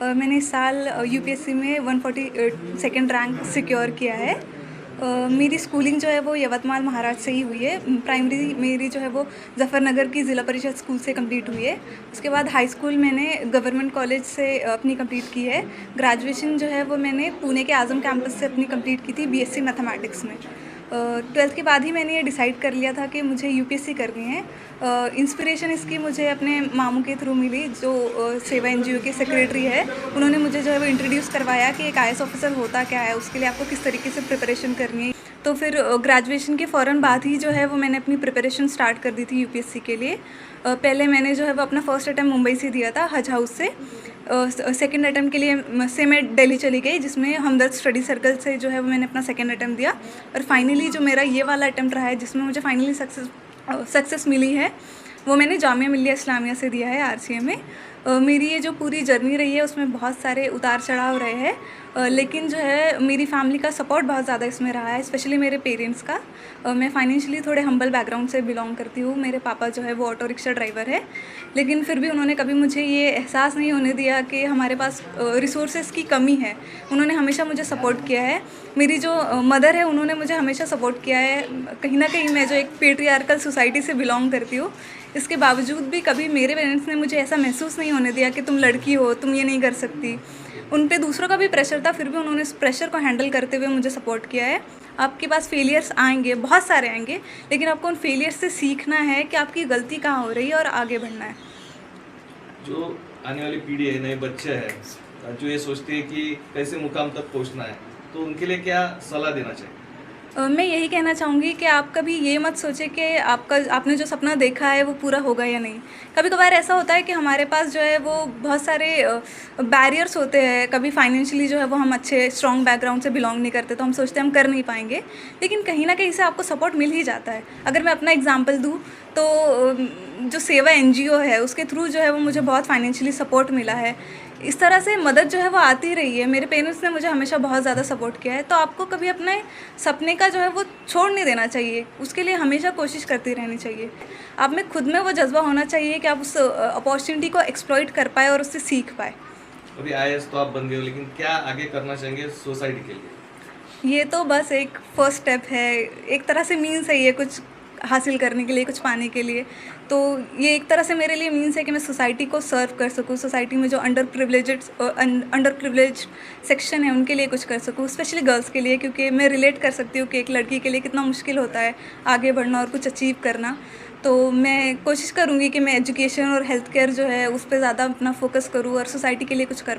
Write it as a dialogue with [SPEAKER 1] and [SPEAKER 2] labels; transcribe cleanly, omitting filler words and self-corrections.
[SPEAKER 1] मैंने इस साल यूपीएससी में 140 सेकंड रैंक सिक्योर किया है। मेरी स्कूलिंग जो है वो यवतमाल महाराज से ही हुई है। प्राइमरी मेरी जो है वो ज़फ़रनगर की ज़िला परिषद स्कूल से कंप्लीट हुई है। उसके बाद हाई स्कूल मैंने गवर्नमेंट कॉलेज से अपनी कंप्लीट की है। ग्रेजुएशन जो है वो मैंने पुणे के आज़म कैंपस से अपनी कंप्लीट की थी बीएससी मैथमेटिक्स में। 12th के बाद ही मैंने ये डिसाइड कर लिया था कि मुझे यूपीएससी करनी है। इंस्पिरेशन इसकी मुझे अपने मामू के थ्रू मिली, जो सेवा एनजीओ के सेक्रेटरी है। उन्होंने मुझे जो है वो इंट्रोड्यूस करवाया कि एक आईएएस ऑफिसर होता क्या है, उसके लिए आपको किस तरीके से प्रिपरेशन करनी है। तो फिर ग्रेजुएशन के फ़ौरन बाद ही जो है वो मैंने अपनी प्रिपरेशन स्टार्ट कर दी थी यूपीएससी के लिए। पहले मैंने जो है वो अपना फर्स्ट अटैम्प्ट मुंबई से दिया था, हज हाउस से। सेकंड अटैम्प्ट के लिए से मैं दिल्ली चली गई, जिसमें हमदर्द स्टडी सर्कल से जो है वो मैंने अपना सेकंड अटैम्प्ट दिया। और फाइनली जो मेरा ये वाला अटैम्प्ट रहा है, जिसमें मुझे फाइनली सक्सेस मिली है, वो मैंने जामिया मिल्लिया इस्लामिया से दिया है, आरसीए में। मेरी ये जो पूरी जर्नी रही है उसमें बहुत सारे उतार चढ़ाव रहे हैं, लेकिन जो है मेरी फैमिली का सपोर्ट बहुत ज़्यादा इसमें रहा है, स्पेशली मेरे पेरेंट्स का। मैं फाइनेंशियली थोड़े हम्बल बैकग्राउंड से बिलोंग करती हूँ। मेरे पापा जो है वो ऑटो रिक्शा ड्राइवर है, लेकिन फिर भी उन्होंने कभी मुझे ये एहसास नहीं होने दिया कि हमारे पास रिसोर्सेज की कमी है। उन्होंने हमेशा मुझे सपोर्ट किया है। मेरी जो मदर है, उन्होंने मुझे हमेशा सपोर्ट किया है। कहीं ना कहीं मैं जो एक पेट्रियार्कल सोसाइटी से बिलोंग करती हूँ, इसके बावजूद भी कभी मेरे पेरेंट्स ने मुझे ऐसा महसूस नहीं होने दिया कि तुम लड़की हो, तुम ये नहीं कर सकती। उन पे दूसरों का भी प्रेशर था, फिर भी उन्होंने इस प्रेशर को हैंडल करते हुए मुझे सपोर्ट किया है। आपके पास फेलियर्स आएंगे, बहुत सारे आएंगे, लेकिन आपको उन फेलियर्स से सीखना है कि आपकी गलती कहाँ हो रही है और आगे बढ़ना है।
[SPEAKER 2] जो आने वाली पीढ़ी है, नए बच्चे हैं जो ये सोचते हैं कि कैसे मुकाम तक पहुंचना है, तो उनके लिए क्या सलाह देना चाहिए?
[SPEAKER 1] मैं यही कहना चाहूँगी कि आप कभी ये मत सोचें कि आपने जो सपना देखा है वो पूरा होगा या नहीं। कभी कभार ऐसा होता है कि हमारे पास जो है वो बहुत सारे बैरियर्स होते हैं। कभी फाइनेंशियली जो है वो हम अच्छे स्ट्रॉन्ग बैकग्राउंड से बिलोंग नहीं करते, तो हम सोचते हैं हम कर नहीं पाएंगे, लेकिन कहीं ना कहीं से आपको सपोर्ट मिल ही जाता है। अगर मैं अपना एग्जाम्पल दूँ तो जो सेवा एनजीओ है, उसके थ्रू जो है वो मुझे बहुत फाइनेंशियली सपोर्ट मिला है। इस तरह से मदद जो है वो आती रही है। मेरे पेरेंट्स ने मुझे हमेशा बहुत ज़्यादा सपोर्ट किया है। तो आपको कभी अपने सपने का जो है वो छोड़ नहीं देना चाहिए, उसके लिए हमेशा कोशिश करती रहनी चाहिए। आप में खुद में वो जज्बा होना चाहिए कि आप उस अपॉर्चुनिटी को एक्सप्लॉइट कर पाए और उससे सीख पाए।
[SPEAKER 2] अभी आईएएस तो आप बन गए हो, लेकिन क्या आगे करना चाहेंगे सोसाइटी के लिए?
[SPEAKER 1] ये तो बस एक फर्स्ट स्टेप है, एक तरह से मीन्स है ये कुछ हासिल करने के लिए, कुछ पाने के लिए। तो ये एक तरह से मेरे लिए मीन्स है कि मैं सोसाइटी को सर्व कर सकूँ, सोसाइटी में जो अंडर प्रिविलेज्ड सेक्शन है उनके लिए कुछ कर सकूँ, स्पेशली गर्ल्स के लिए, क्योंकि मैं रिलेट कर सकती हूँ कि एक लड़की के लिए कितना मुश्किल होता है आगे बढ़ना और कुछ अचीव करना। तो मैं कोशिश करूँगी कि मैं एजुकेशन और हेल्थ केयर जो है उस पर ज़्यादा अपना फोकस करूँ और सोसाइटी के लिए कुछ कर